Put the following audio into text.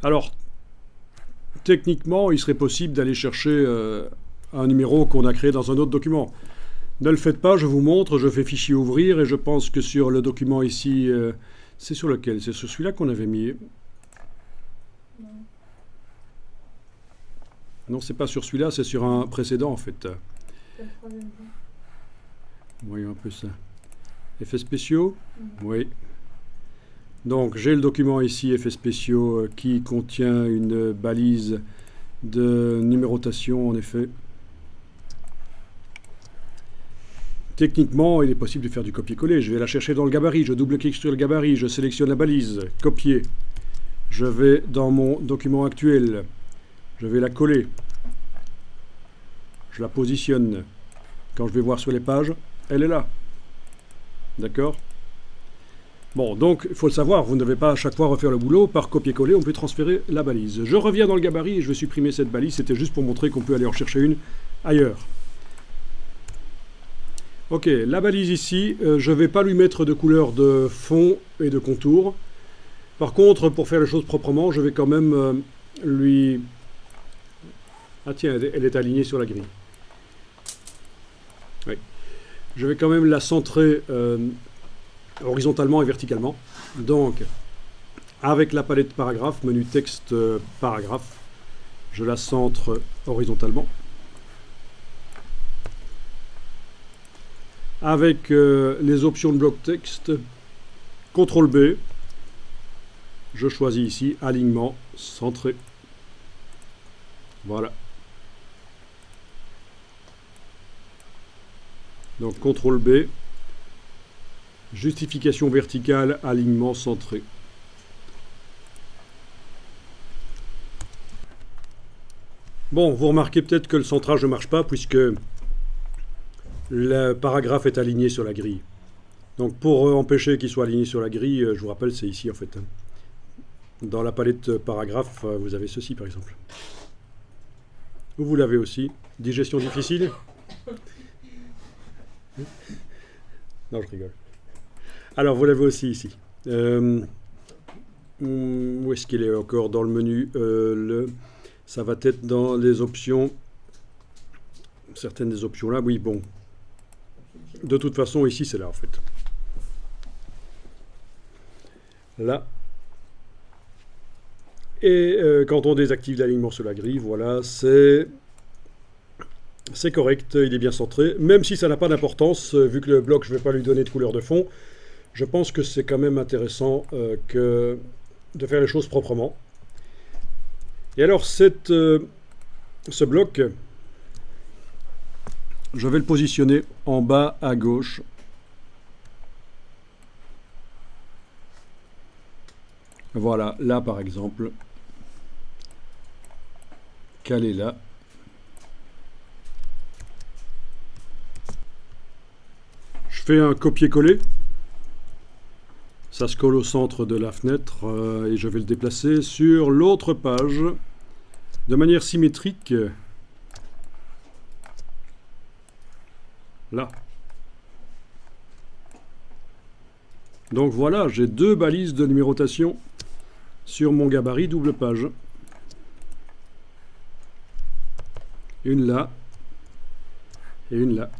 Alors, techniquement, il serait possible d'aller chercher un numéro qu'on a créé dans un autre document. Ne le faites pas, je vous montre, je fais fichier ouvrir et je pense que sur le document ici, c'est sur lequel? C'est sur celui-là qu'on avait mis. Non, c'est pas sur celui-là, c'est sur un précédent en fait. Voyons un peu ça. Effets spéciaux? Oui. Donc j'ai le document ici, effets spéciaux, qui contient une balise de numérotation en effet. Techniquement, il est possible de faire du copier-coller. Je vais la chercher dans le gabarit, je double-clique sur le gabarit, je sélectionne la balise, copier. Je vais dans mon document actuel, je vais la coller. Je la positionne. Quand je vais voir sur les pages, elle est là. D'accord? Bon, donc, il faut le savoir, vous ne devez pas à chaque fois refaire le boulot. Par copier-coller, on peut transférer la balise. Je reviens dans le gabarit et je vais supprimer cette balise. C'était juste pour montrer qu'on peut aller en chercher une ailleurs. Ok, la balise ici, je ne vais pas lui mettre de couleur de fond et de contour. Par contre, pour faire les choses proprement, je vais quand même lui... Ah tiens, elle est alignée sur la grille. Oui. Je vais quand même la centrer horizontalement et verticalement. Donc, avec la palette paragraphe, menu texte paragraphe, je la centre horizontalement. Avec les options de bloc texte, CTRL B, je choisis ici alignement centré. Voilà. Donc CTRL B, justification verticale, alignement centré. Bon, vous remarquez peut-être que le centrage ne marche pas puisque le paragraphe est aligné sur la grille. Donc pour empêcher qu'il soit aligné sur la grille, je vous rappelle, c'est ici en fait. Dans la palette paragraphe, vous avez ceci par exemple. Vous l'avez aussi. Digestion difficile? Non, je rigole. Alors, vous l'avez aussi ici. Où est-ce qu'il est encore dans le menu? Ça va être dans les options. Certaines des options là, oui, bon. De toute façon, ici, c'est là, en fait. Là. Et quand on désactive l'alignement sur la grille, voilà, c'est correct, il est bien centré. Même si ça n'a pas d'importance, vu que le bloc, je ne vais pas lui donner de couleur de fond, je pense que c'est quand même intéressant de faire les choses proprement. Et alors, ce bloc, je vais le positionner en bas à gauche. Voilà, là par exemple. Calé là. Je fais un copier-coller. Ça se colle au centre de la fenêtre et je vais le déplacer sur l'autre page de manière symétrique. Là. Donc voilà, j'ai deux balises de numérotation sur mon gabarit double page. Une là et une là.